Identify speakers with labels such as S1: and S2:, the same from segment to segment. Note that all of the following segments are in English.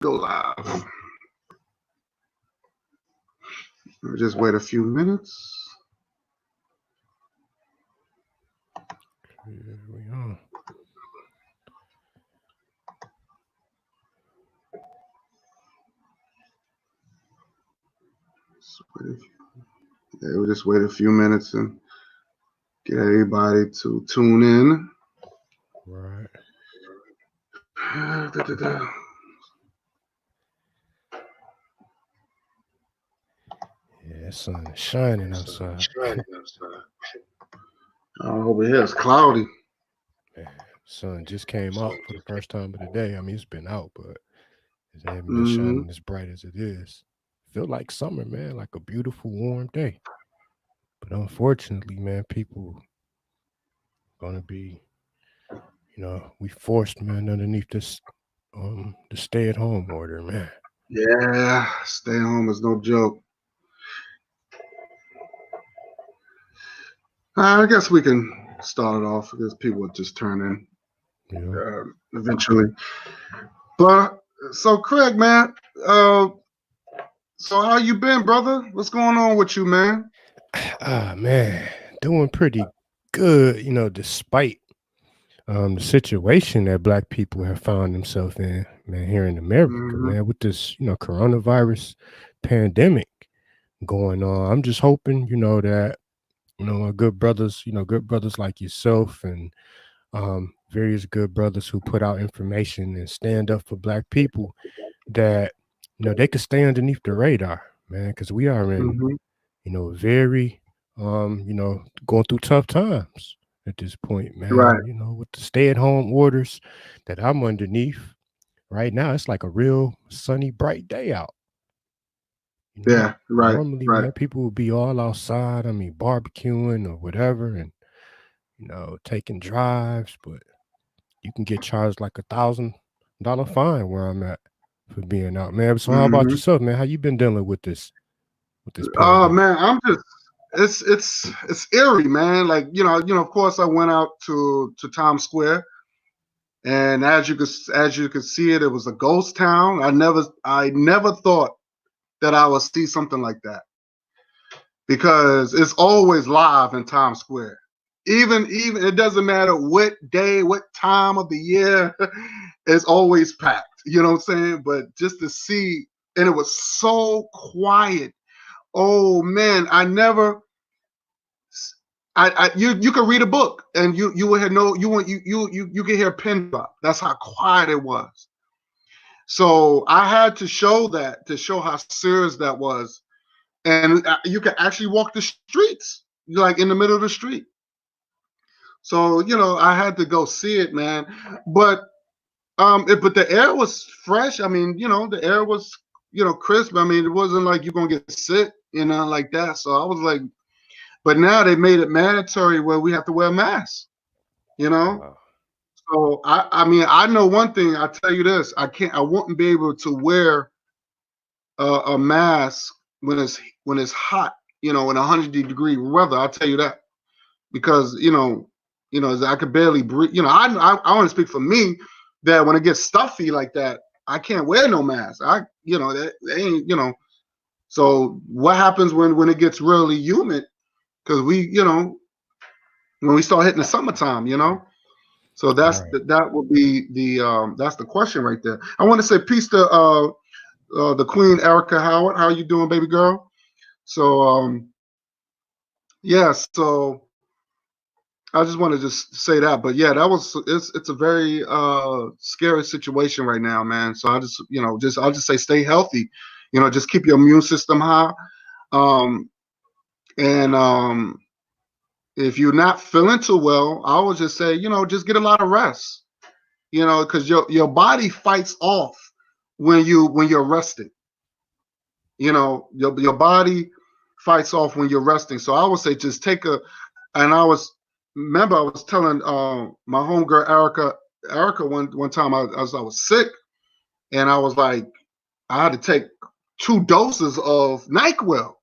S1: Go live. We'll just wait a few minutes.
S2: Here we are.
S1: We'll just wait a few minutes and get everybody to tune in.
S2: Right. Yeah, sun is shining outside.
S1: Over here it's cloudy.
S2: Man, sun just came out for the first time of the day. I mean, it's been out, but it hasn't been shining as bright as it is. Feel like summer, man, like a beautiful warm day. But unfortunately, man, people gonna be, we forced, man, underneath this the stay-at-home order, man.
S1: Yeah, stay home is no joke. I guess we can start it off because people will just turn in eventually. But so Craig, man, so how you been, brother? What's going on with you, man?
S2: Man, doing pretty good, despite the situation that black people have found themselves in, man, here in America, man, with this, coronavirus pandemic going on. I'm just hoping, that, our good brothers, good brothers like yourself and various good brothers who put out information and stand up for black people, that, they could stay underneath the radar, man, because we are in, very, going through tough times at this point, man.
S1: Right.
S2: With the stay-at-home orders that I'm underneath right now, it's like a real sunny, bright day out.
S1: Yeah, right.
S2: Normally,
S1: right.
S2: man, people would be all outside. I mean, barbecuing or whatever, and taking drives. But you can get charged like $1,000 fine where I'm at for being out, man. So, how about yourself, man? How you been dealing with this?
S1: Oh man, I'm just it's eerie, man. Like of course I went out to Times Square, and as you could see it was a ghost town. I never thought that I would see something like that, because it's always live in Times Square. Even it doesn't matter what day, what time of the year, it's always packed. You know what I'm saying? But just to see, and it was so quiet. Oh man, you could read a book and you would have you could hear a pin drop. That's how quiet it was. So I had to show that to show how serious that was, and you could actually walk the streets like in the middle of the street. So I had to go see it, man. But but the air was fresh. I mean, the air was crisp. I mean, it wasn't like you're gonna get sick, like that. So I was like, but now they made it mandatory where we have to wear masks.
S2: Wow.
S1: So I mean, I know one thing. I tell you this: I wouldn't be able to wear a mask when it's hot, in 100-degree weather. I'll tell you that, because I could barely breathe. I want to speak for me, that when it gets stuffy like that, I can't wear no mask. That ain't. So what happens when it gets really humid? Because when we start hitting the summertime, So that would be that's the question right there. I want to say peace to the Queen Erica Howard. How you doing, baby girl? So yeah, so I just want to just say that. But yeah, it's a very scary situation right now, man. So I I'll just say stay healthy. Just keep your immune system high. And if you're not feeling too well, I would just say, just get a lot of rest. Because your body fights off when you're resting. Your body fights off when you're resting. So I would say just and I was telling my homegirl Erica one time I was sick, and I was like, I had to take 2 doses of NyQuil.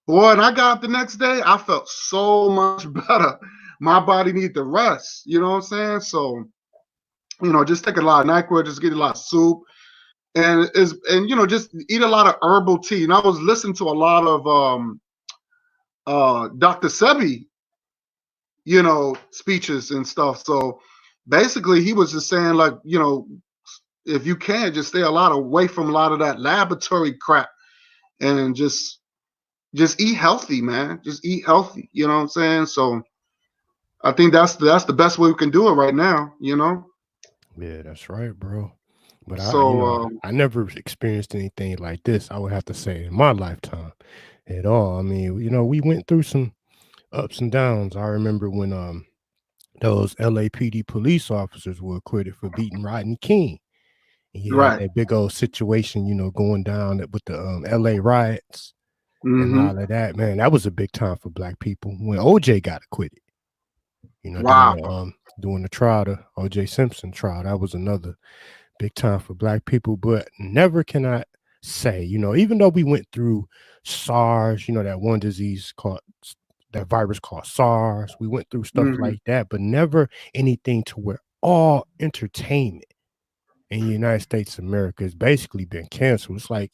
S1: Boy, and I got up the next day, I felt so much better. My body needed to rest. You know what I'm saying? So, just take a lot of NyQuil, just get a lot of soup. and just eat a lot of herbal tea. And I was listening to a lot of Dr. Sebi, speeches and stuff. So basically he was just saying, like, if you can, just stay a lot away from a lot of that laboratory crap, and just eat healthy, man. Just eat healthy. You know what I'm saying? So I think that's the best way we can do it right now.
S2: Yeah, that's right, bro. But
S1: So
S2: I never experienced anything like this, I would have to say, in my lifetime at all. I mean, we went through some ups and downs. I remember when those LAPD police officers were acquitted for beating Rodney King. And you had
S1: right.
S2: that big old situation, going down with the LA riots and
S1: Mm-hmm.
S2: all of that. Man, that was a big time for black people when OJ got acquitted.
S1: Wow.
S2: During the trial, the OJ Simpson trial, that was another big time for black people. But never can I say, even though we went through SARS, that one disease called that virus called SARS, we went through stuff
S1: Mm-hmm.
S2: like that, but never anything to where all entertainment in the United States of America has basically been canceled. It's like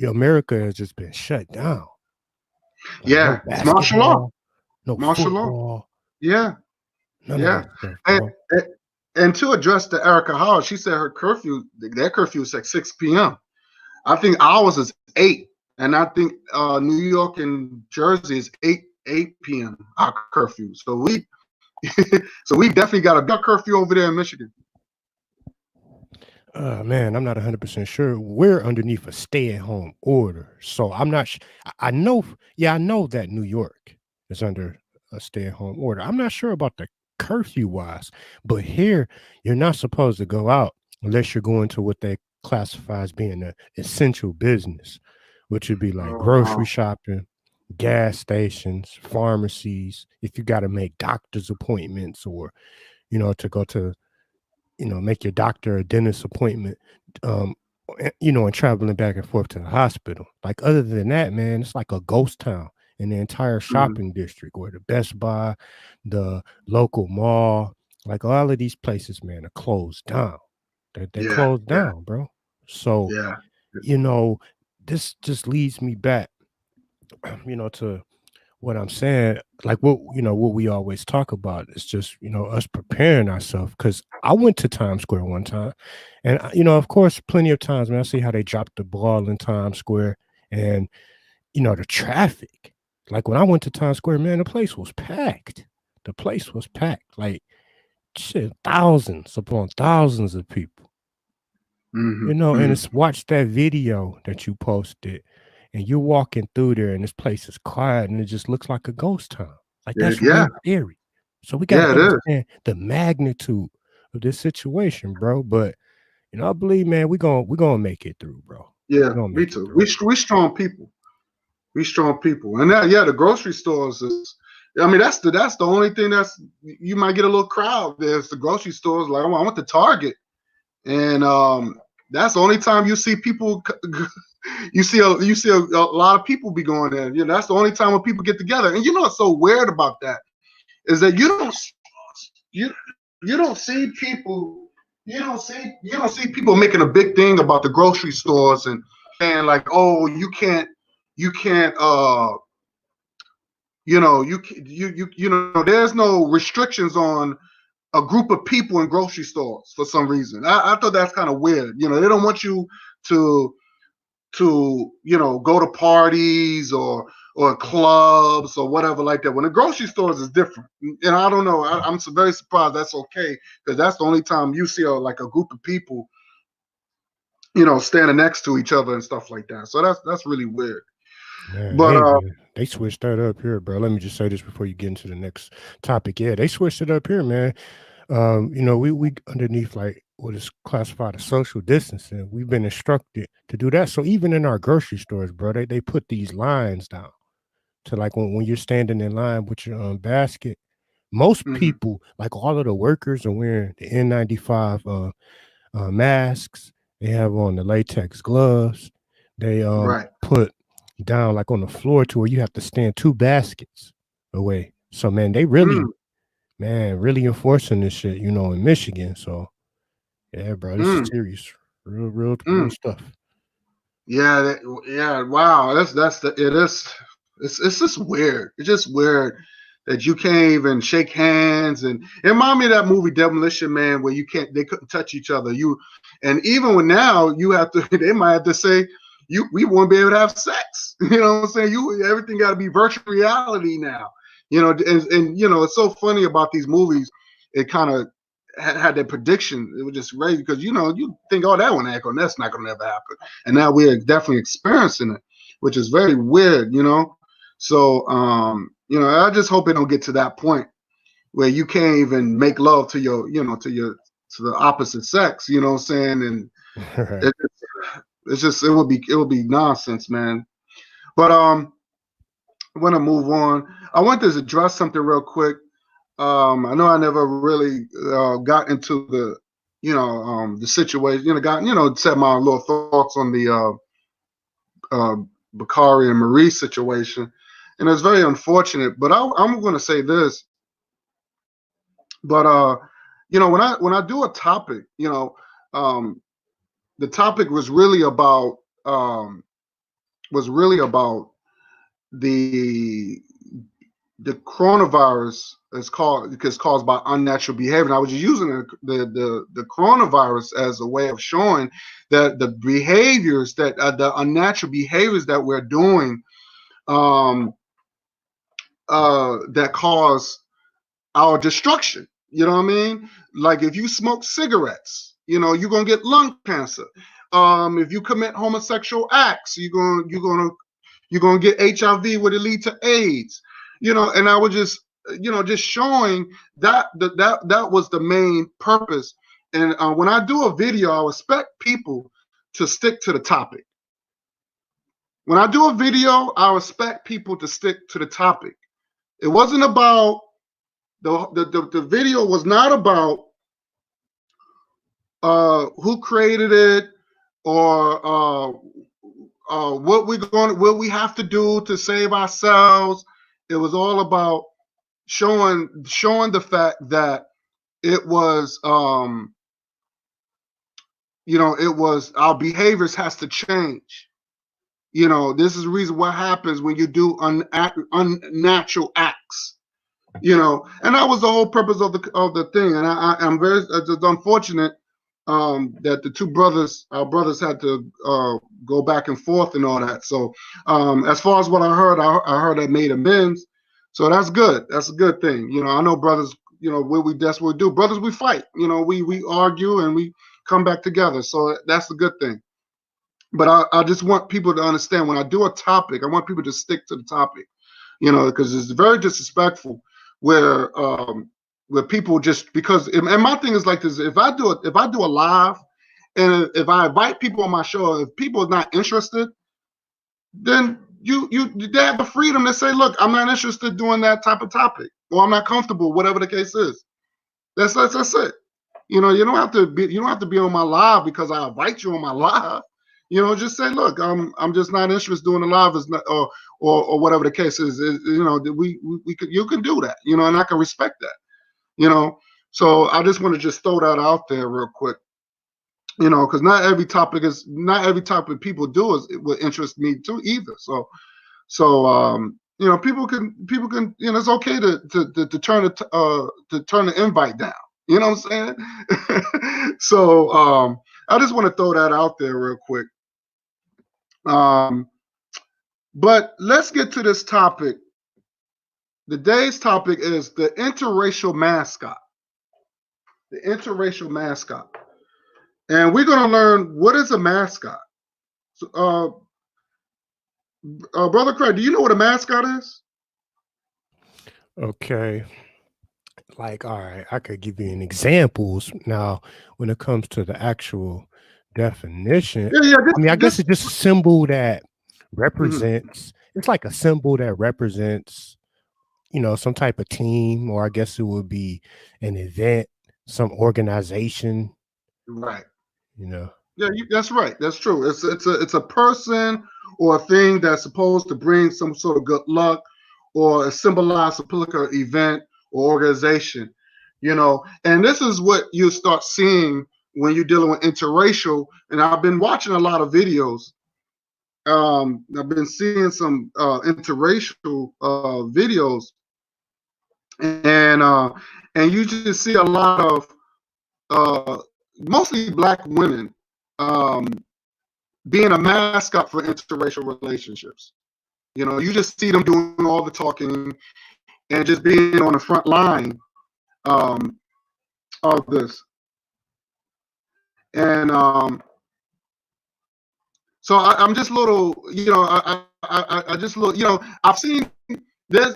S2: America has just been shut down. Like no
S1: Yeah, it's martial law.
S2: basketball, no
S1: Martial law.
S2: football,
S1: Yeah,
S2: none of
S1: yeah.
S2: that stuff,
S1: And,
S2: bro.
S1: and to address the Erica Howard, she said their curfew is at 6 p.m. I think ours is 8, and I think New York and Jersey is 8 p.m. our curfew. So we definitely got a big curfew over there in Michigan.
S2: Man, I'm not 100% sure. We're underneath a stay-at-home order, so I'm not. I know, yeah, I know that New York is under a stay-at-home order. I'm not sure about the curfew-wise, but here you're not supposed to go out unless you're going to what they classify as being an essential business, which would be like
S1: Oh wow.
S2: grocery shopping, gas stations, pharmacies. If you got to make doctor's appointments, or to go to make your doctor or dentist appointment, um, and traveling back and forth to the hospital. Like other than that, man, it's like a ghost town in the entire
S1: Mm,
S2: shopping district, where the Best Buy, the local mall, like all of these places, man, are closed down. They
S1: yeah,
S2: closed
S1: yeah,
S2: down, bro. So,
S1: yeah.
S2: you know, this just leads me back, to what I'm saying, like what we always talk about is just, us preparing ourselves. Cause I went to Times Square one time, and of course, plenty of times, man, I see how they dropped the ball in Times Square, and the traffic. Like when I went to Times Square, man, the place was packed. The place was packed. Like shit, thousands upon thousands of people.
S1: Mm-hmm,
S2: And
S1: mm-hmm.
S2: it's watch that video that you posted, and you're walking through there, and this place is quiet, and it just looks like a ghost town. Like
S1: Yeah,
S2: that's
S1: yeah,
S2: real scary. So we got to
S1: yeah. It is.
S2: understand the magnitude of this situation, bro. But I believe, man, we gonna make it through, bro.
S1: Yeah,
S2: We're gonna
S1: me
S2: make it
S1: too.
S2: through.
S1: We strong people. We strong people, and that, yeah, the grocery stores is. I mean, that's the only thing that's you might get a little crowd. There's the grocery stores. Like I went to Target, and that's the only time you see people. You see a lot of people be going there. That's the only time when people get together. And what's so weird about that is that you you don't see people you don't see people making a big thing about the grocery stores and saying like, oh, you can't there's no restrictions on a group of people in grocery stores for some reason. I thought that's kind of weird. They don't want you to go to parties or clubs or whatever like that. When the grocery stores is different, and I don't know. I'm so very surprised that's okay, because that's the only time you see like a group of people, standing next to each other and stuff like that. So that's really weird.
S2: Man,
S1: But
S2: hey, man, they switched that up here, bro. Let me just say this before you get into the next topic. Yeah, they switched it up here, man. We underneath like what is classified as social distancing. We've been instructed to do that. So even in our grocery stores, bro, they put these lines down to like when you're standing in line with your basket. Most
S1: mhm,
S2: people, like all of the workers, are wearing the N95 masks. They have on the latex gloves. They
S1: right.
S2: put down like on the floor to where you have to stand 2 baskets away. So man, they
S1: Mm,
S2: really enforcing this shit, in Michigan. So yeah, bro, this is
S1: mm.
S2: serious, Real stuff.
S1: Yeah, yeah. Wow, it's just weird. It's just weird that you can't even shake hands. And it reminded me of that movie Demolition Man, where they couldn't touch each other. And even when now you have to, they might have to say we won't be able to have sex. You know what I'm saying? Everything got to be virtual reality now. And it's so funny about these movies. It kind of had that prediction. It was just crazy because you think, oh, that won't happen, that's not gonna ever happen, and now we're definitely experiencing it, which is very weird. So I just hope it don't get to that point where you can't even make love to the opposite sex. You know what I'm saying? And
S2: Right.
S1: it would be nonsense, man. But I want to move on. I want to address something real quick. I know I never really got into the situation. Said my little thoughts on the Bakari and Marie situation, and it's very unfortunate. But I'm going to say this. But when I do a topic, the topic was really about the the coronavirus is caused by unnatural behavior. And I was just using the coronavirus as a way of showing that the behaviors the unnatural behaviors that we're doing that cause our destruction. You know what I mean? Like if you smoke cigarettes, you're gonna get lung cancer. If you commit homosexual acts, you're gonna get HIV, would it lead to AIDS? And I was just showing that was the main purpose. And when I do a video, I expect people to stick to the topic. When I do a video, I expect people to stick to the topic. It wasn't about the video was not about who created it or what we have to do to save ourselves. It was all about showing the fact that it was it was our behaviors has to change. This is the reason what happens when you do unnatural acts. And that was the whole purpose of the thing. And I'm very it's unfortunate that the two our brothers had to go back and forth and all that. So as far as what I heard they made amends. So that's good. That's a good thing. I know brothers, that's what we do. Brothers, we fight. We argue and we come back together. So that's a good thing. But I just want people to understand when I do a topic, I want people to stick to the topic, because it's very disrespectful where people just because and my thing is like this: if I do a live and if I invite people on my show, if people are not interested, then they have the freedom to say, look, I'm not interested in doing that type of topic, or I'm not comfortable, whatever the case is. That's it. You don't have to be on my live because I invite you on my live. Just say, look, I'm just not interested in doing the live, or whatever the case is. You can do that, and I can respect that, So I just want to just throw that out there real quick, because not every topic people do will interest me too either. So people can it's okay to turn the invite down. You know what I'm saying? So I just want to throw that out there real quick. But let's get to this topic. Today's topic is the interracial mascot. The interracial mascot. And we're going to learn what is a mascot. So, Brother Craig, do you know what a mascot is?
S2: Okay. Like, all right, I could give you an examples. Now, when it comes to the actual definition, I guess it's just a symbol that represents, it's like a symbol that represents, some type of team, or I guess it would be an event, some organization.
S1: Right.
S2: Yeah,
S1: that's right. That's true. It's a person or a thing that's supposed to bring some sort of good luck or symbolize a political event or organization, and this is what you start seeing when you're dealing with interracial, and I've been watching a lot of videos. I've been seeing some interracial videos, and uh, and you just see a lot of mostly black women being a mascot for interracial relationships. You just see them doing all the talking and just being on the front line um, of this. And so I'm just a little, I just little, I've seen there's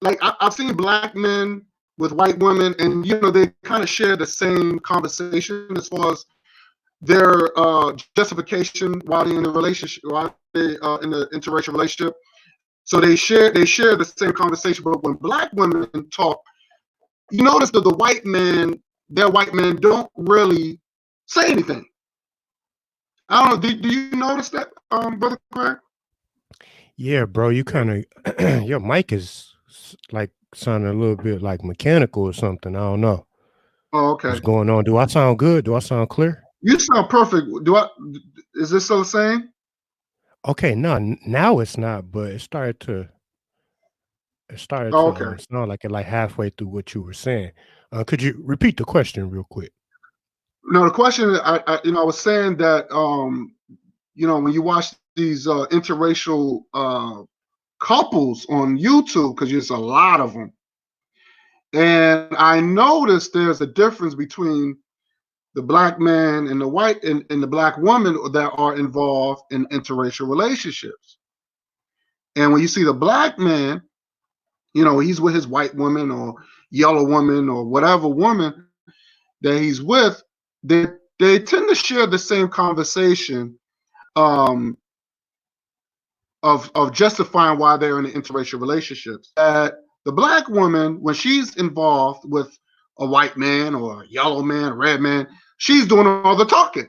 S1: I've seen black men with white women, and they kind of share the same conversation as far as their justification while they're in the relationship, while they in the interracial relationship. So they share the same conversation, but when black women talk, you notice that their white men don't really say anything. I don't know. Do you notice that, Brother Craig?
S2: Yeah, bro. You kind of your mic is like sounding a little bit like mechanical or something. I don't know.
S1: Oh, okay.
S2: What's going on? Do I sound good? Do I sound clear?
S1: You sound perfect. Is this still the same?
S2: Okay, no, now it's not, but it started to
S1: Okay.
S2: sound like it like halfway through what you were saying. Could you repeat the question real quick?
S1: No, the question I was saying that when you watch these interracial couples on YouTube, because there's a lot of them, and I noticed there's a difference between the black man and the white and the black woman that are involved in interracial relationships. And when you see the black man, he's with his white woman or yellow woman or whatever woman that he's with, they tend to share the same conversation of justifying why they're in interracial relationships. That the black woman, when she's involved with a white man or a yellow man, a red man, she's doing all the talking,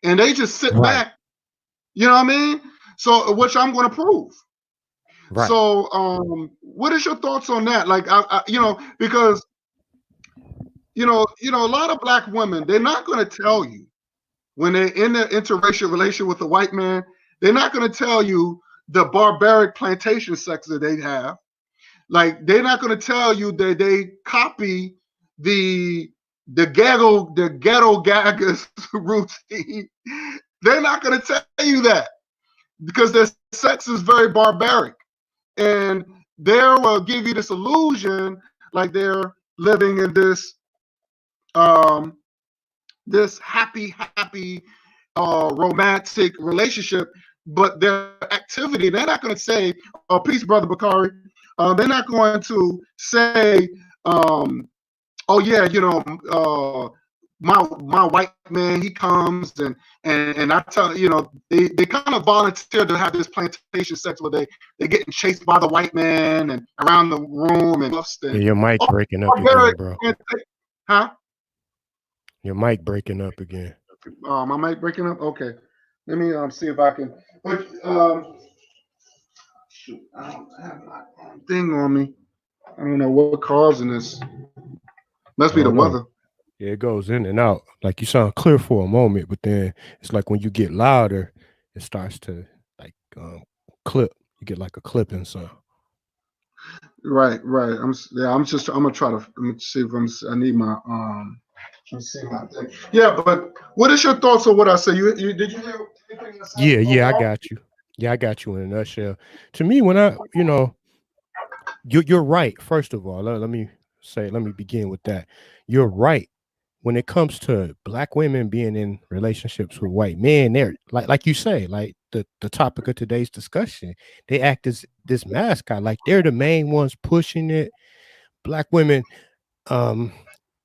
S1: and they just sit back. You know what I mean? So, which I'm going to prove.
S2: Right.
S1: So, what is your thoughts on that? Like, because a lot of black women, they're not going to tell you when they're in an interracial relationship with a white man. They're not going to tell you the barbaric plantation sex that they have. Like, they're not going to tell you that they copy the ghetto gaggers routine. They're not going to tell you that because their sex is very barbaric, and they will give you this illusion like they're living in this this happy romantic relationship, but their activity, they're not going to say, "Oh, peace, Brother Bakari." They're not going to say, "Oh yeah, my white man, he comes and I tell they kind of volunteer to have this plantation sex where they're getting chased by the white man and around the room and
S2: yeah, your mic breaking up again, bro.
S1: Huh?
S2: Your mic breaking up again.
S1: My mic breaking up. Okay, let me see if I can. But shoot, I don't have my thing on me. I don't know what causing this. Must be the weather.
S2: Yeah, it goes in and out. Like you sound clear for a moment, but then it's like when you get louder, it starts to like clip. You get like a clipping sound.
S1: Right. I'm gonna try to let me see if I need my let me see my thing. Yeah, but what is your thoughts on what I say? You did you hear anything I said?
S2: Yeah, I got you. Yeah, I got you in a nutshell. To me, when you're right. First of all, let me begin with that. You're right. When it comes to black women being in relationships with white men, they're like you say, like the topic of today's discussion, they act as this mascot, like they're the main ones pushing it. Black women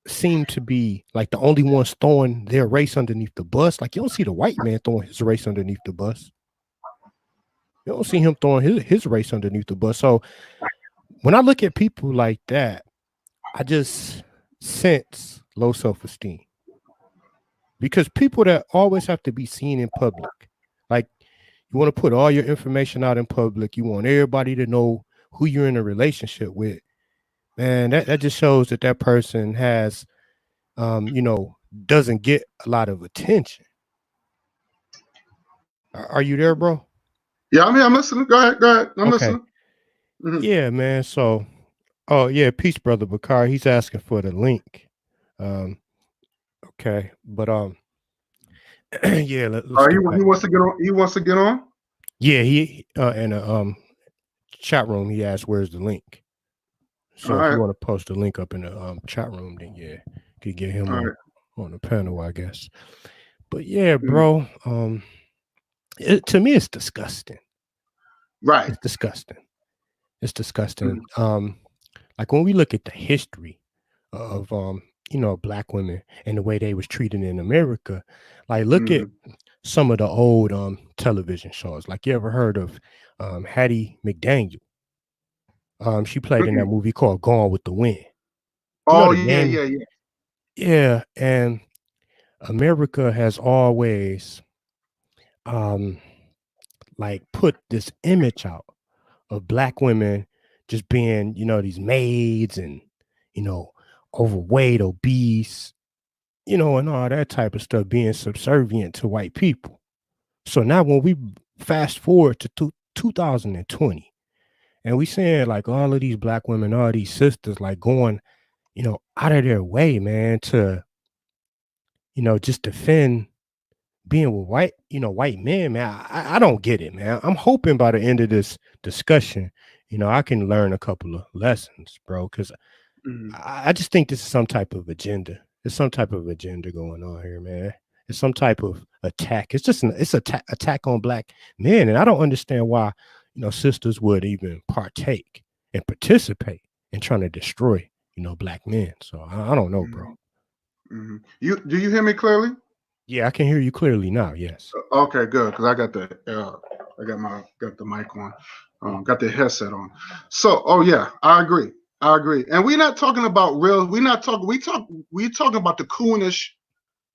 S2: seem to be like the only ones throwing their race underneath the bus. Like you don't see the white man throwing his race underneath the bus. You don't see him throwing his race underneath the bus. So when I look at people like that, I just sense low self-esteem. Because people that always have to be seen in public, like you want to put all your information out in public, you want everybody to know who you're in a relationship with, man, that just shows that person has, doesn't get a lot of attention. Are you there, bro?
S1: Yeah, I'm here. I'm listening. Go ahead. Go ahead. I'm
S2: Okay.
S1: listening. Mm-hmm.
S2: Yeah, man. So, oh yeah, peace, brother Bakar. He's asking for the link. Um, okay, but yeah, let's
S1: He
S2: get back.
S1: wants to get on. He wants to get on.
S2: Yeah, he in a chat room. He asked, "Where's the link?"
S1: All
S2: So if you
S1: right.
S2: want to post the link up in the chat room, then yeah, could get him
S1: All right.
S2: on the panel, I guess. But yeah,
S1: Mm.
S2: bro. To me, it's disgusting.
S1: Right.
S2: It's disgusting. It's disgusting.
S1: Mm.
S2: Like when we look at the history of black women and the way they was treated in America, like look at
S1: Mm.
S2: some of the old television shows. Like you ever heard of Hattie McDaniel? She played in that movie called Gone with the Wind. You know
S1: Oh
S2: the
S1: yeah,
S2: name?
S1: yeah, yeah.
S2: Yeah, and America has always um like put this image out of black women just being, these maids and, you know, overweight, obese, and all that type of stuff, being subservient to white people. So now when we fast forward to 2020, and we seeing like all of these black women, all these sisters like going, out of their way, man, to, just defend being with white men, man, I don't get it, man. I'm hoping by the end of this discussion, I can learn a couple of lessons, bro, because
S1: Mm.
S2: I just think this is some type of agenda. There's some type of agenda going on here, man. It's some type of attack. It's just it's attack on black men, and I don't understand why sisters would even partake and participate in trying to destroy black men. So I don't know, bro.
S1: Mm. Do you hear me clearly?
S2: Yeah, I can hear you clearly now. Yes.
S1: Okay, good. Because I got the mic on, got the headset on. So, oh yeah, I agree. I agree. And we're not talking about real. We're not talking. We talking about the coonish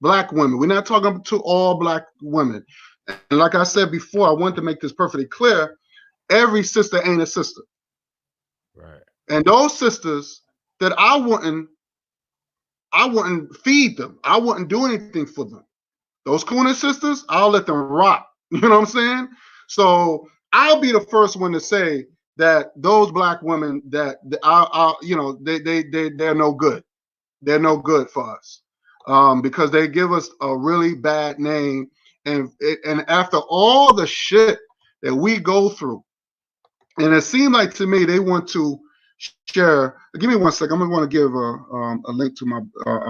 S1: black women. We're not talking to all black women. And like I said before, I want to make this perfectly clear. Every sister ain't a sister.
S2: Right.
S1: And those sisters that I wouldn't feed them. I wouldn't do anything for them. Those Coonan sisters, I'll let them rock. You know what I'm saying? So I'll be the first one to say that those black women that they're no good. They're no good for us because they give us a really bad name. And after all the shit that we go through, and it seemed like to me they want to share. Give me 1 second. I'm gonna want to give a link to my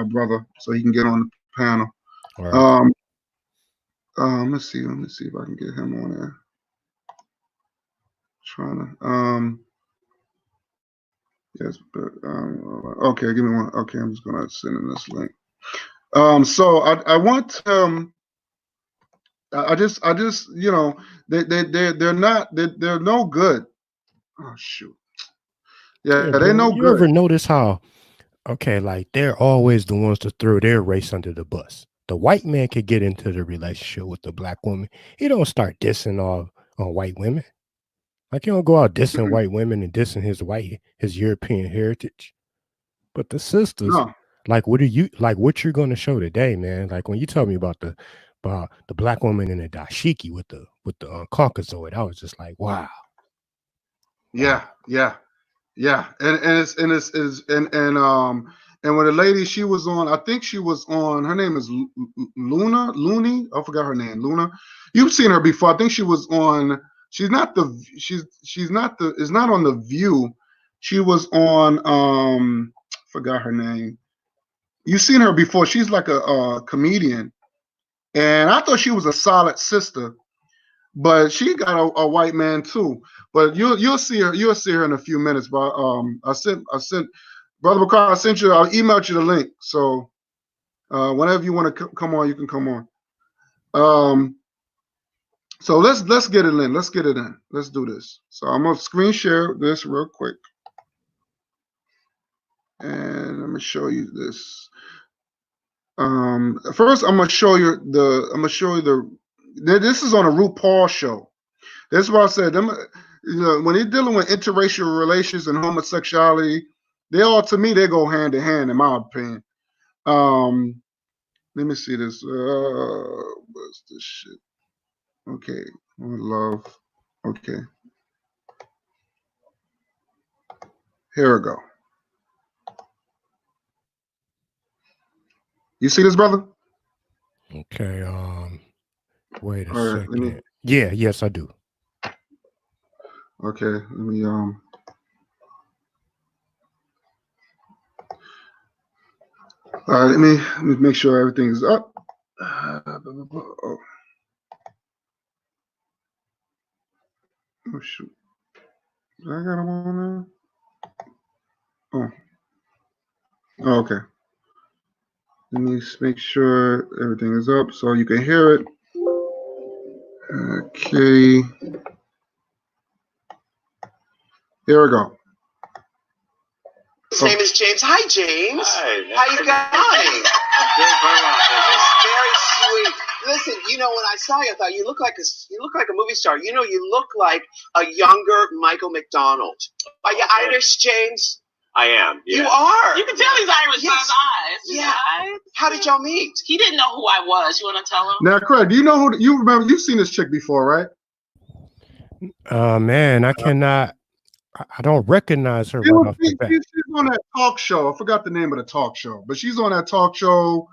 S1: brother so he can get on the panel.
S2: All right.
S1: Let's see. Let me see if I can get him on there. Trying to. Yes, but okay. Give me one. Okay, I'm just gonna send him this link. So I want I just they're not they're no good. Oh shoot. Yeah,
S2: Yeah,
S1: they're
S2: bro.
S1: no
S2: You
S1: good.
S2: ever notice how okay, like they're always the ones to throw their race under the bus. The white man could get into the relationship with the black woman. He don't start dissing all on white women. Like he don't go out dissing white women and dissing his European heritage. But the sisters,
S1: No.
S2: like what you're gonna show today, man? Like when you tell me about the black woman in the dashiki with the Caucasoid, I was just like, wow.
S1: Yeah, yeah. Yeah, and when the lady she was on, I think she was on. Her name is Luna, Looney. I forgot her name, Luna. You've seen her before. I think she was on. She's not the. Is not on the View. She was on. Forgot her name. You've seen her before. She's like a comedian, and I thought she was a solid sister, but she got a white man too. But you'll see her in a few minutes. But I sent Brother McCall, I emailed you the link. So whenever you want to come on, you can come on. So let's get it in. Let's get it in. Let's do this. So I'm gonna screen share this real quick, and let me show you this. First I'm gonna show you the. This is on a RuPaul show. That's why I said them. When they're dealing with interracial relations and homosexuality, to me they go hand in hand, in my opinion. Let me see this. What's this shit? Okay, love. Okay, here we go. You see this, brother?
S2: Okay. Wait a
S1: All right,
S2: second. Yeah. Yes, I do.
S1: Okay, let me All right, let me make sure everything's up. Oh shoot. I got him on there. Oh, okay. Let me make sure everything is up so you can hear it. Okay. Here we go.
S3: His name is James. Hi, James.
S4: Hi.
S3: How you going?
S4: I'm doing very well.
S3: It's very sweet. Listen, you know, when I saw you, I thought you look like a movie star. You know, you look like a younger Michael McDonald. Are you Irish, James?
S4: I am. Yeah.
S3: You are.
S5: You can tell he's Irish by his eyes.
S3: Yeah. Eyes. How did y'all meet?
S5: He didn't know who I was. You want to tell him?
S1: Now, Craig, do you know who you remember? You've seen this chick before, right?
S2: Man, I cannot. I don't recognize her right off the bat.
S1: She's on that talk show. I forgot the name of the talk show, but she's on that talk show.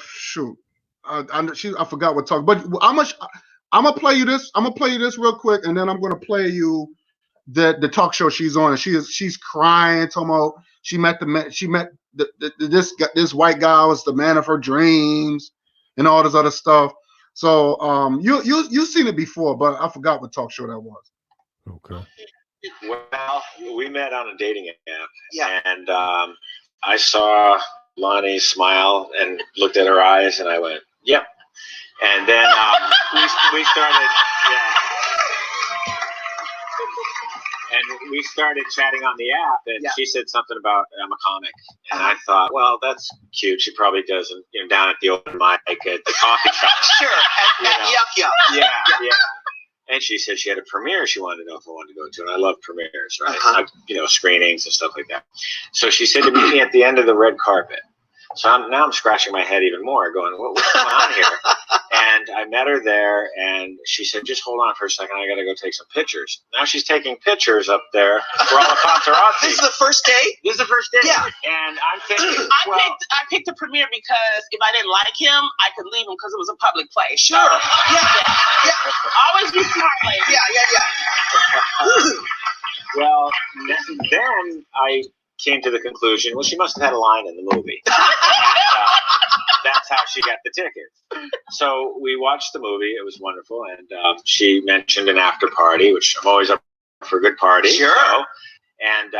S1: Shoot, I forgot what talk. But I'm gonna play you this. I'm gonna play you this real quick, and then I'm gonna play you the talk show she's on, and she's crying, talking about she met this white guy was the man of her dreams, and all this other stuff. So you've seen it before, but I forgot what talk show that was.
S2: Okay.
S4: Well, we met on a dating app.
S3: Yeah.
S4: And I saw Lonnie smile and looked at her eyes, and I went, "Yep." And then we started, yeah. And we started chatting on the app, and she said something about I'm a comic, and I thought, well, that's cute. She probably doesn't, down at the open mic at the coffee shop.
S3: Sure, yuck.
S4: Yeah. And she said she had a premiere she wanted to know if I wanted to go to, and I love premieres, right? Screenings and stuff like that. So she said to meet me at the end of the red carpet. So now I'm scratching my head even more, going, what's going on here? And I met her there, and she said, just hold on for a second. I got to go take some pictures. Now she's taking pictures up there for all the paparazzi.
S3: This is the first date?
S4: This is the first date.
S3: Yeah.
S4: And I'm thinking,
S5: I picked the premiere because if I didn't like him, I could leave him because it was a public place.
S3: Sure. Yeah.
S5: Always be smart, lady.
S3: Yeah.
S4: Well, then I came to the conclusion, well, she must have had a line in the movie. That's how she got the tickets. So we watched the movie. It was wonderful. And she mentioned an after party, which I'm always up for a good party.
S3: Sure.
S4: So, and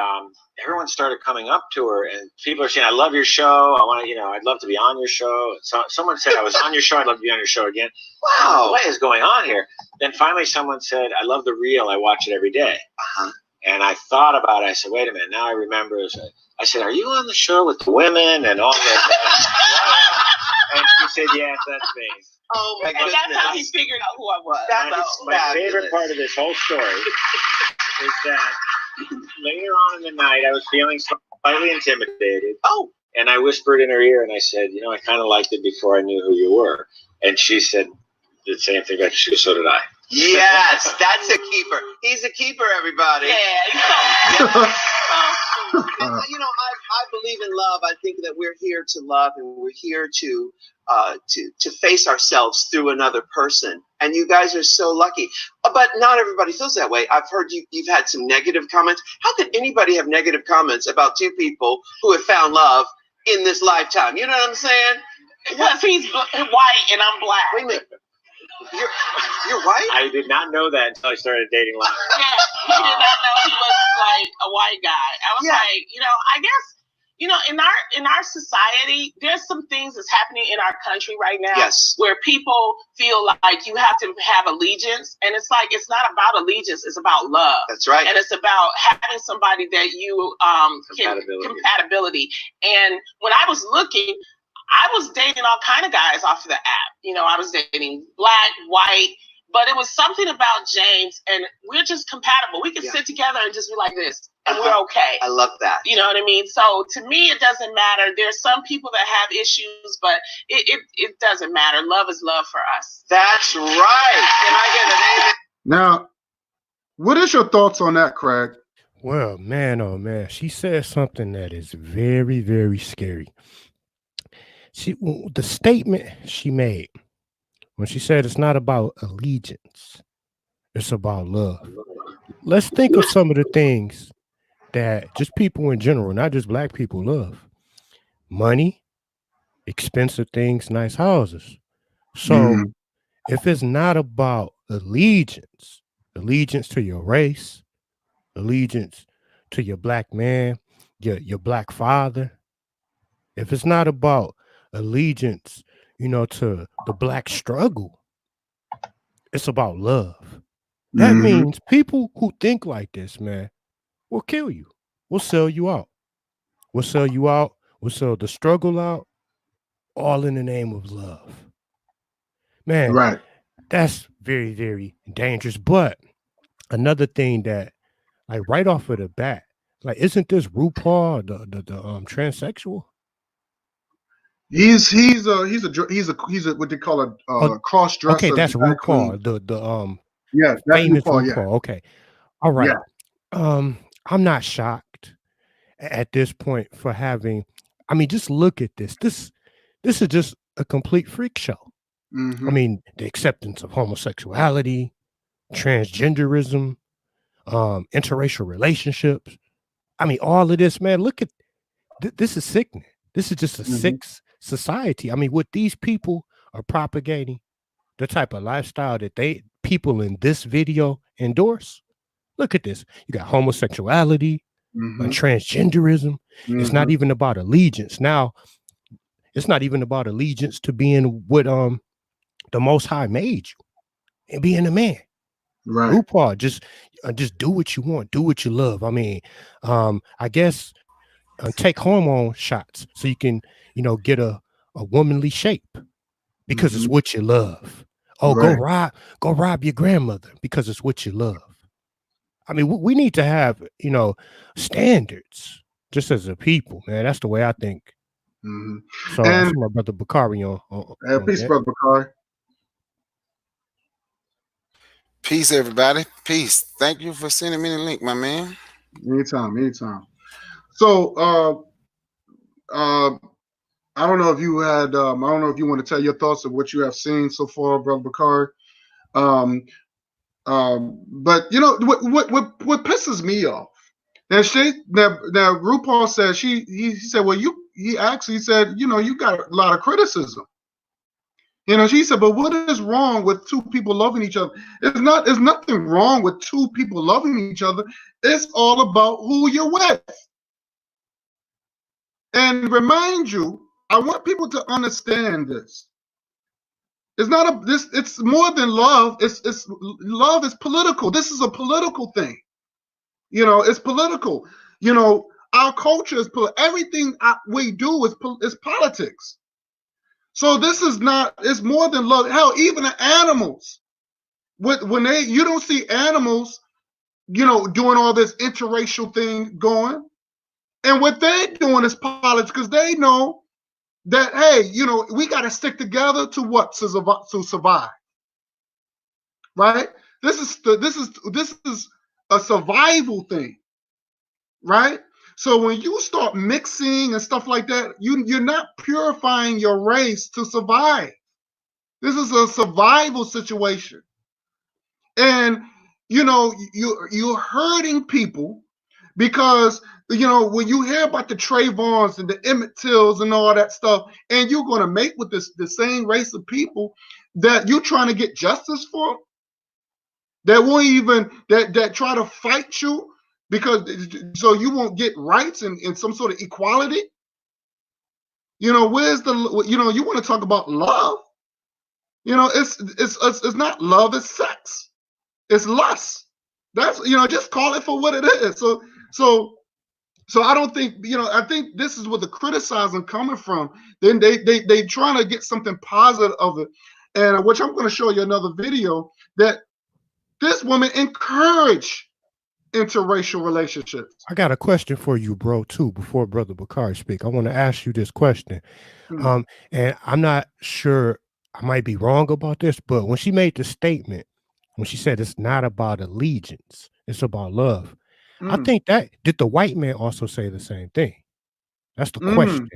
S4: everyone started coming up to her, and people are saying, I love your show. I want to, I'd love to be on your show. So someone said, I was on your show. I'd love to be on your show again.
S3: Wow.
S4: What is going on here? Then finally someone said, I love the reel. I watch it every day.
S3: Uh-huh.
S4: And I thought about it. I said, wait a minute. Now I remember. I said, are you on the show with the women and all that? And she said, yes, that's me.
S3: Oh, my goodness.
S5: And that's how he figured out who I was.
S4: My favorite part of this whole story is that later on in the night, I was feeling slightly intimidated.
S3: Oh.
S4: And I whispered in her ear, and I said, I kind of liked it before I knew who you were. And she said the same thing back. She goes, so did I.
S3: Yes, that's a keeper. He's a keeper, everybody.
S5: Yeah.
S3: I believe in love. I think that we're here to love, and we're here to face ourselves through another person. And you guys are so lucky. But not everybody feels that way. I've heard you've had some negative comments. How could anybody have negative comments about two people who have found love in this lifetime? You know what I'm saying?
S5: Because he's white and I'm black.
S3: Wait a minute. You're white?
S4: I did not know that until I started dating Lonnie.
S5: Yeah, he did not know he was like a white guy. I was like, I guess, in our society, there's some things that's happening in our country right now where people feel like you have to have allegiance. And it's like, it's not about allegiance, it's about love.
S3: That's right.
S5: And it's about having somebody that you compatibility. And when I was looking, I was dating all kind of guys off of the app. I was dating black, white, But it was something about James, and we're just compatible. We can sit together and just be like this, and we're okay.
S3: I love that.
S5: You know what I mean? So to me, it doesn't matter. There's some people that have issues, but it doesn't matter. Love is love for us.
S3: That's right. And I get an amen.
S1: Now, what is your thoughts on that, Craig?
S2: Well, man, oh man, she said something that is very, very scary. The statement she made when she said it's not about allegiance, it's about love. Let's think of some of the things that just people in general, not just black people, love. Money, expensive things, nice houses. So if it's not about allegiance to your race, allegiance to your black man, your black father, if it's not about allegiance, to the black struggle, it's about love. That means people who think like this, man, will kill you. We'll sell you out. We'll sell you out. We'll sell the struggle out, all in the name of love. Man,
S1: right.
S2: That's very, very dangerous. But another thing that, like, right off of the bat, like, isn't this RuPaul the transsexual?
S1: He's what they call a cross dresser.
S2: Okay, that's RuPaul. The
S1: that's
S2: famous
S1: RuPaul.
S2: RuPaul. Yeah. Okay, all right. Yeah. I'm not shocked at this point for having. I mean, just look at this. This is just a complete freak show. I mean, the acceptance of homosexuality, transgenderism, interracial relationships. I mean, all of this, man. Look at this is sickening. This is just a sick society. I mean, what these people are propagating, the type of lifestyle that people in this video endorse. Look at this. You got homosexuality, transgenderism. It's not even about allegiance. Now, it's not even about allegiance to being what the Most High made you and being a man. Right. RuPaul, just do what you want, do what you love. I mean, I guess take hormone shots so you can, get a womanly shape because it's what you love. Oh, right. go rob your grandmother because it's what you love. I mean, we need to have, standards just as a people, man. That's the way I think. So I see my brother Bakari on
S1: peace, brother Bakari.
S6: Peace, everybody. Peace. Thank you for sending me the link, my man.
S1: Anytime. So, I don't know if you had. I don't know if you want to tell your thoughts of what you have seen so far, brother Bakari. But what pisses me off. Now RuPaul said he said, well, he actually said, you got a lot of criticism. She said, but what is wrong with two people loving each other? There's nothing wrong with two people loving each other. It's all about who you're with. And remind you, I want people to understand this. It's not it's more than love. It's love is political. This is a political thing. It's political. Our culture is everything we do is politics. So this is not, it's more than love. Hell, even the animals, when you don't see animals, doing all this interracial thing going. And what they're doing is politics because they know that, hey, we got to stick together to survive. Right? This is a survival thing. Right? So when you start mixing and stuff like that, you're not purifying your race to survive. This is a survival situation. And, you're hurting people because, when you hear about the Trayvons and the Emmett Tills and all that stuff, and you're going to mate with the same race of people that you're trying to get justice for, that won't even, that try to fight you, because so you won't get rights and some sort of equality. Where's the, you want to talk about love? It's not love, it's sex. It's lust. That's, just call it for what it is. So I don't think, I think this is where the criticism coming from. Then they trying to get something positive of it. And which I'm going to show you another video that this woman encouraged interracial relationships.
S2: I got a question for you, bro, too, before Brother Bakari speak. I want to ask you this question. And I'm not sure, I might be wrong about this, but when she made the statement, when she said it's not about allegiance, it's about love, I think that, did the white man also say the same thing? That's the question.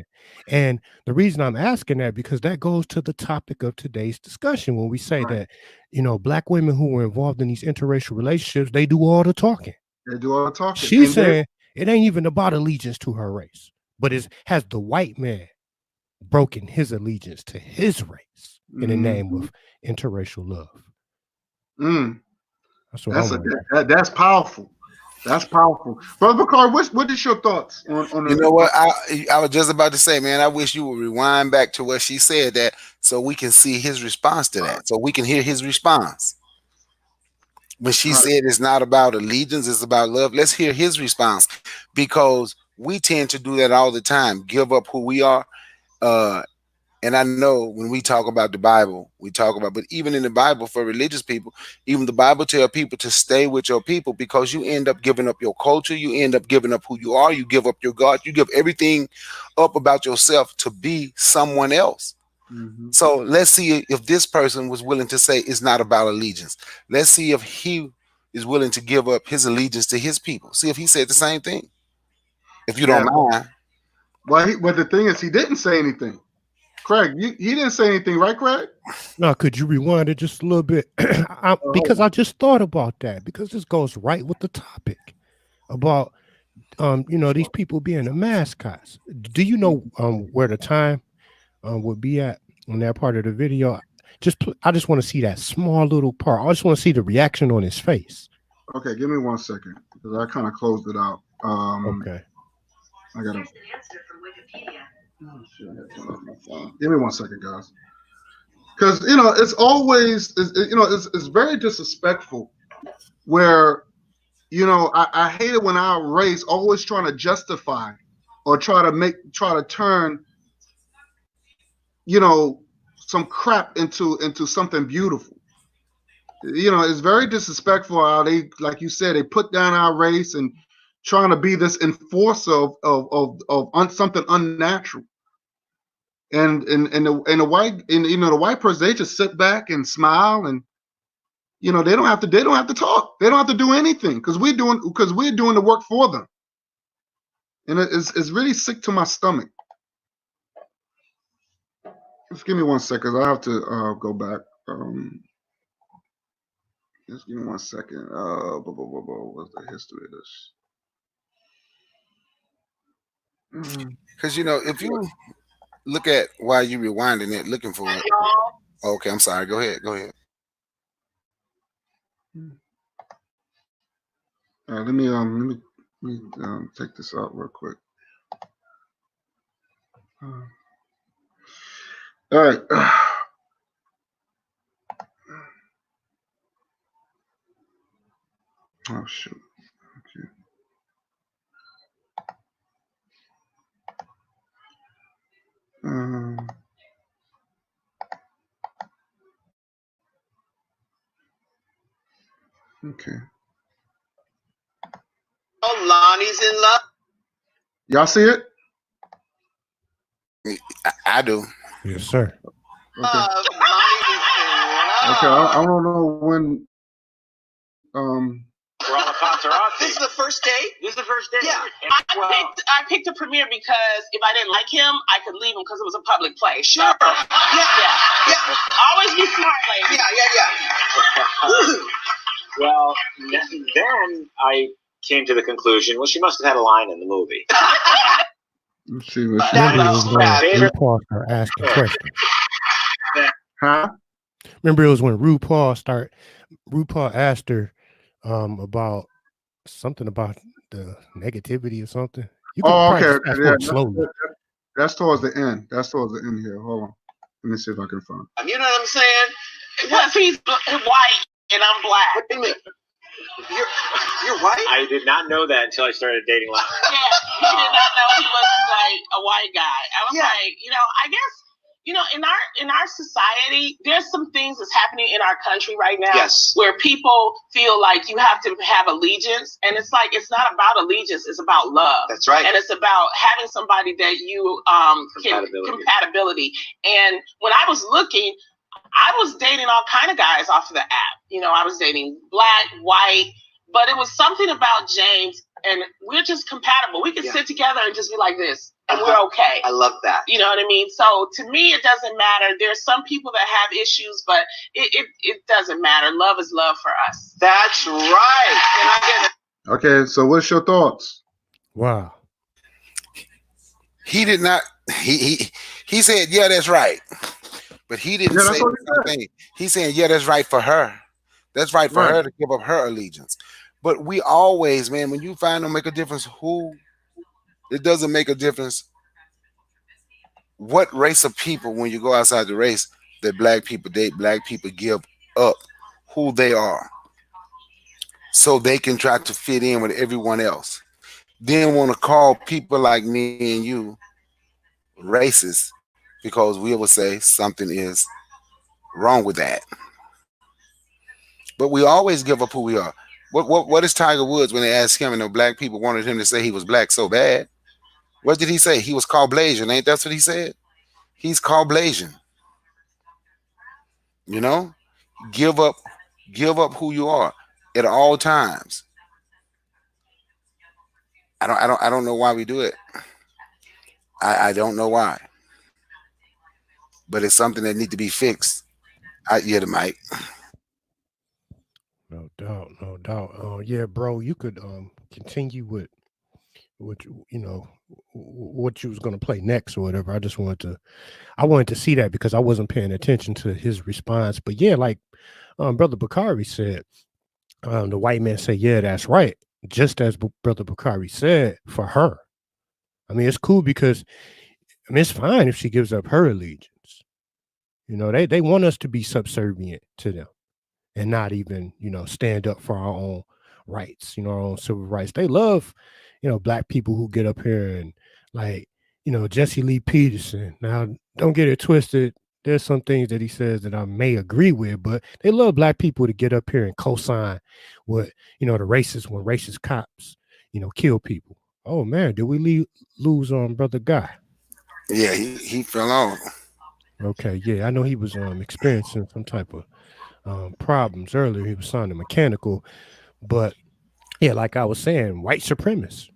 S2: And the reason I'm asking that, because that goes to the topic of today's discussion when we say that, you know, black women who were involved in these interracial relationships, they do all the talking.
S1: They do all the talking.
S2: She's saying it ain't even about allegiance to her race, but has the white man broken his allegiance to his race in the name of interracial love? That's what
S1: that's powerful. That's powerful. Brother Bakari, what is your thoughts on
S6: You know what? I was just about to say, man, I wish you would rewind back to what she said, that so we can see his response to that. So we can hear his response. When she said it's not about allegiance, it's about love. Let's hear his response, because we tend to do that all the time, give up who we are. And I know when we talk about the Bible, but even in the Bible for religious people, even the Bible tells people to stay with your people, because you end up giving up your culture. You end up giving up who you are. You give up your God. You give everything up about yourself to be someone else. So let's see if this person was willing to say it's not about allegiance. Let's see if he is willing to give up his allegiance to his people. See if he said the same thing, if you don't mind.
S1: Well, the thing is, he didn't say anything. Craig, he didn't say anything, right, Craig?
S2: No, could you rewind it just a little bit? Because I just thought about that, because this goes right with the topic about, you know, these people being the mascots. Do you know where the time would be at on that part of the video? I just want to see that small little part. I just want to see the reaction on his face.
S1: Okay, give me 1 second, because I kind of closed it out.
S2: Okay.
S1: I gotta. Give me 1 second, guys. Because you know, it's always, it's very disrespectful. Where, you know, I hate it when our race always trying to justify or try to turn, you know, some crap into something beautiful. You know, it's very disrespectful how they, like you said, they put down our race and trying to be this enforcer of something unnatural. And the white person, they just sit back and smile, and you know, they don't have to talk, they don't have to do anything, because we're doing the work for them. And it's really sick to my stomach. Just give me 1 second. I have to go back. Just give me 1 second. What's the history of this?
S6: Because you know, if you look at why you rewinding it, looking for it. Okay, I'm sorry. Go ahead.
S1: Let me take this out real quick. All right. Oh shoot. Okay. Okay.
S3: Oh, Lonnie's in love.
S1: Y'all see it?
S6: I do.
S2: Yes, sir.
S1: Okay. Okay. I don't know when.
S4: We're on a paparazzi.
S3: This is the first date?
S4: This is the first date.
S5: Yeah. I picked a premiere because if I didn't like him, I could leave him because it was a public place.
S3: Sure. Yeah.
S5: Always be smart, lady.
S3: Yeah.
S4: Well, then I came to the conclusion, well, she must have had a line in the movie.
S1: Let's see what
S2: RuPaul started asking questions.
S1: Huh?
S2: Remember, it was when RuPaul asked her about something about the negativity or something. You can
S1: okay.
S2: Slowly.
S1: That's towards the end. Here. Hold on. Let me see if I can find it.
S3: You know what I'm saying?
S5: Because he's white and I'm black.
S3: What do you mean? You're white?
S4: I did not know that until I started dating Lana.
S5: Yeah, he did not know he was like a white guy. I was like, you know, I guess, in our society, there's some things that's happening in our country right now where people feel like you have to have allegiance, and it's like it's not about allegiance, it's about love.
S3: That's right.
S5: And it's about having somebody that you compatibility. And when I was looking, I was dating all kind of guys off of the app. I was dating black, white, but it was something about James, and we're just compatible. We can sit together and just be like this, and we're okay.
S3: I love that.
S5: You know what I mean? So to me, it doesn't matter. There's some people that have issues, but it doesn't matter. Love is love for us.
S3: That's right.
S1: Okay, so what's your thoughts?
S2: Wow.
S6: He did not. He said, "Yeah, that's right," but he didn't say the same thing. He's saying, "Yeah, that's right for her. That's right for her to give up her allegiance." But we always, man, when you find them make a difference, it doesn't make a difference what race of people, when you go outside the race, that black people date, black people give up who they are so they can try to fit in with everyone else. Then want to call people like me and you racist because we will say something is wrong with that. But we always give up who we are. What is Tiger Woods when they asked him and the black people wanted him to say he was black so bad? What did he say? He was Caucasian, ain't that what he said? He's Caucasian. Give up who you are at all times. I don't know why we do it. I don't know why. But it's something that needs to be fixed. Yeah, the mic.
S2: No doubt. Yeah, bro, you could continue with what you was gonna play next or whatever. I wanted to see that because I wasn't paying attention to his response. But yeah, like Brother Bakari said, the white man said, "Yeah, that's right." Just as Brother Bakari said, for her. I mean, it's cool because it's fine if she gives up her allegiance. They want us to be subservient to them and not even, stand up for our own rights, our own civil rights. They love, black people who get up here and like, Jesse Lee Peterson. Now, don't get it twisted. There's some things that he says that I may agree with, but they love black people to get up here and co-sign what, the racist, when racist cops, kill people. Oh man, did we lose on Brother Guy?
S6: Yeah, he fell off.
S2: Okay, yeah, I know he was experiencing some type of problems earlier. He was sounding mechanical, but yeah, like I was saying, white supremacists,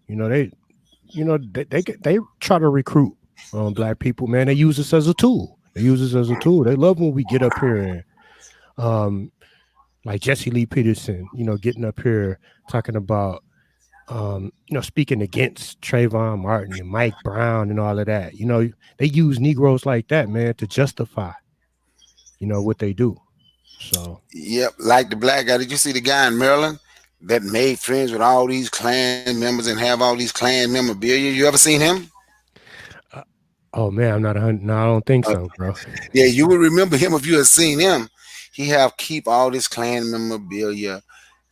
S2: they try to recruit black people, man. They use us as a tool. They love when we get up here and like Jesse Lee Peterson, getting up here talking about speaking against Trayvon Martin and Mike Brown and all of that. They use Negroes like that, man, to justify what they do. So
S6: yep, like the black guy. Did you see the guy in Maryland that made friends with all these Klan members and have all these Klan memorabilia? You ever seen him?
S2: Oh man, I'm not 100. No, I don't think so, bro.
S6: Yeah, you would remember him if you had seen him. He keep all this Klan memorabilia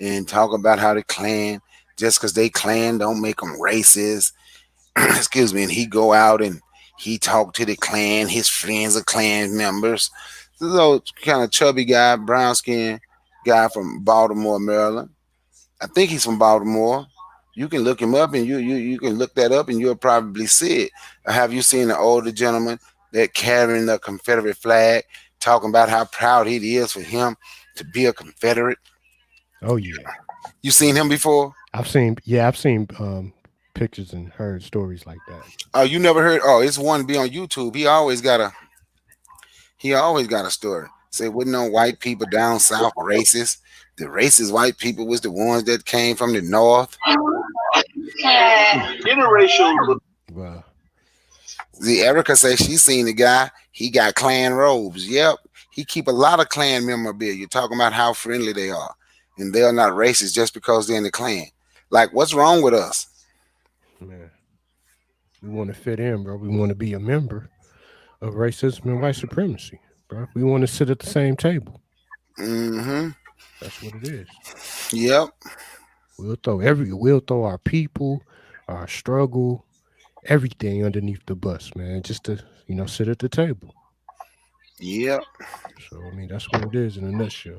S6: and talk about how the Klan, just because they Klan don't make them racist. Excuse me. And he go out and he talk to the Klan. His friends are Klan members. This little kind of chubby guy, brown skin guy from Baltimore, Maryland. I think he's from Baltimore. You can look him up and you can look that up and you'll probably see it. Or have you seen an older gentleman that carrying the Confederate flag, talking about how proud he is for him to be a Confederate?
S2: Oh yeah.
S6: You seen him before?
S2: I've seen pictures and heard stories like that.
S6: Oh, you never heard? Oh, it's one to be on YouTube. He always got a story. Say, wasn't no white people down south racist? The racist white people was the ones that came from the north.
S3: Interracial.
S2: Wow.
S6: The Erica says she's seen the guy. He got Klan robes. Yep. He keep a lot of Klan memorabilia. Talking about how friendly they are. And they're not racist just because they're in the Klan. Like, what's wrong with us?
S2: Man, we want to fit in, bro. We want to be a member of racism and white supremacy, bro. We want to sit at the same table.
S6: Mm-hmm.
S2: That's what it is.
S6: Yep.
S2: We'll throw our people, our struggle, everything underneath the bus, man, just to, sit at the table.
S6: Yep.
S2: So I mean, that's what it is in a nutshell.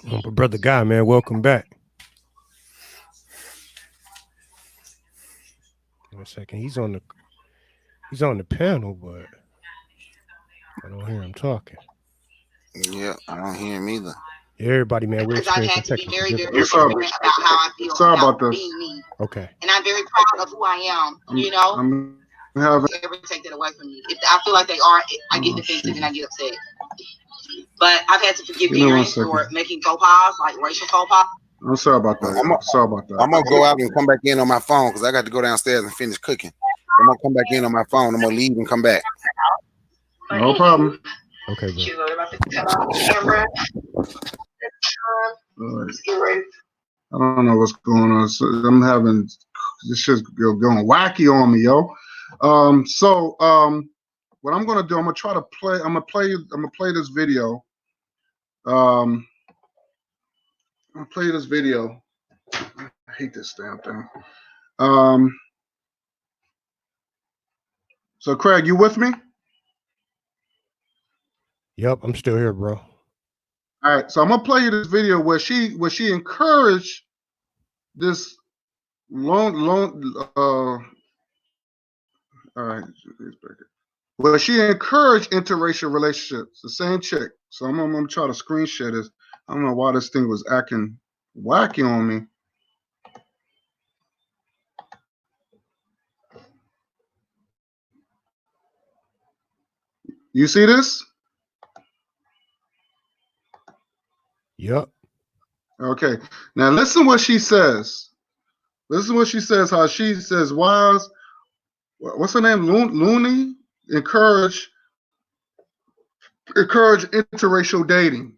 S2: But brother Guy, man, welcome back. Wait a second, he's on the panel, but I don't hear him talking.
S6: Yeah, I don't hear him either.
S2: Everybody, man, we're
S7: Because I've had
S2: experiencing
S7: to be very,
S2: technical
S7: very
S2: difficulties.
S7: passionate about how I feel
S1: Sorry
S7: about
S1: about this.
S7: being me.
S2: Okay.
S7: And I'm very proud of who I am. You know,
S1: I'm having.
S7: ever take that away from me. If I feel like they are, I get defensive and I get upset. But I've had to forgive parents for making faux pas, like racial faux pas.
S1: I'm sorry about that. Sorry about that.
S6: I'm gonna go out and come back in on my phone because I got to go downstairs and finish cooking. I'm gonna come back in on my phone. I'm gonna leave and come back.
S1: No problem.
S2: Okay, bro.
S1: I don't know what's going on. So I'm having this shit's going wacky on me, yo. What I'm gonna do, I'm gonna play this video. I'm gonna play this video. I hate this damn thing. So Craig, you with me?
S2: Yep, I'm still here, bro.
S1: All right, so I'm gonna play you this video where she encouraged this all right, where she encouraged interracial relationships. The same chick. So I'm gonna try to screen share this. I don't know why this thing was acting wacky on me. You see this?
S2: Yep.
S1: Okay. Now listen what she says. Listen what she says. How she says, "Wise, what's her name? Looney encourage interracial dating."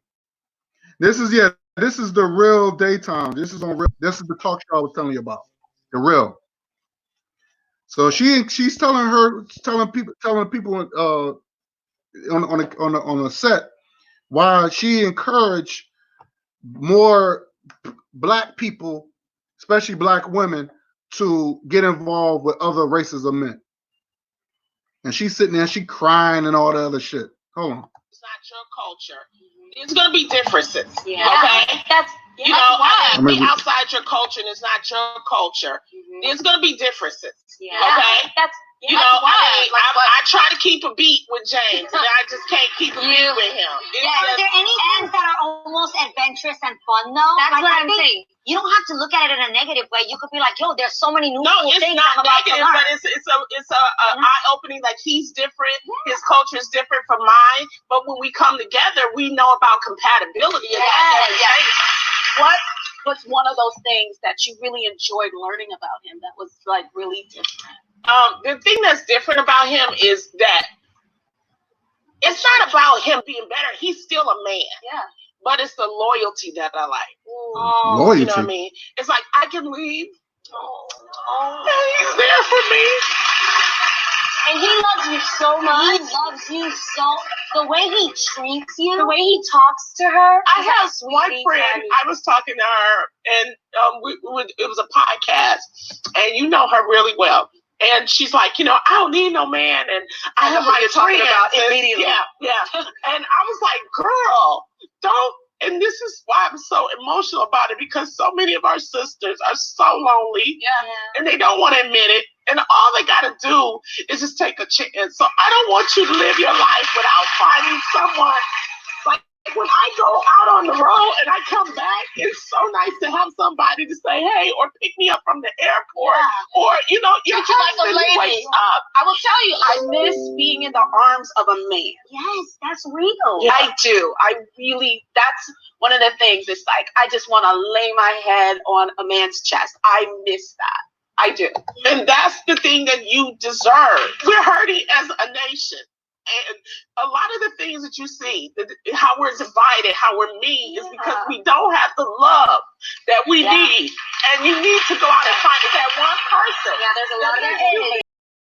S1: This is the real daytime. This is this is the talk show I was telling you about. The real. So she's telling people on a set why she encouraged more black people, especially black women, to get involved with other races of men. And she's sitting there, she crying and all the other shit. Hold on.
S5: It's not your culture. There's gonna be differences. Yeah. Okay.
S8: That's
S5: be outside your culture and it's not your culture. There's gonna be differences.
S8: Yeah.
S5: Okay. I try to keep a beat with James, and I just can't keep a beat with him.
S8: Are there any things that are almost adventurous and fun though? That's what I'm saying. You don't have to look at it in a negative way. You could be like, yo, there's so many new cool things.
S5: No, it's not negative, but it's a eye-opening. Like, he's different, his culture is different from mine. But when we come together, we know about compatibility.
S9: What was one of those things that you really enjoyed learning about him that was like really different?
S5: The thing that's different about him is that it's not about him being better. He's still a man.
S9: Yeah.
S5: But it's the loyalty that I like.
S1: Loyalty.
S5: You know what I mean? It's like, I can leave. And he's there for me.
S8: And he loves you so much. He loves you so. The way he treats you, the way he talks to her.
S5: I have one friend. I was talking to her, and it was a podcast, and you know her really well. And she's like, I don't need no man, and I have my
S9: talking about immediately.
S5: Yeah. And I was like, girl, don't. And this is why I'm so emotional about it, because so many of our sisters are so lonely, and they don't want to admit it. And all they got to do is just take a chance. So I don't want you to live your life without finding someone. Like, when I go out on the road and I come back, it's so nice to have somebody to say, hey, or pick me up from the airport, or,
S9: you're like a lady. I will tell you, I miss being in the arms of a man.
S8: Yes, that's real.
S9: Yeah. I do. That's one of the things. It's like, I just want to lay my head on a man's chest. I miss that. I do.
S5: And that's the thing that you deserve. We're hurting as a nation. And a lot of the things that you see, how we're divided, how we're mean, is because we don't have the love that we need. And you need to go out and find that one person.
S9: Yeah, there's a lot of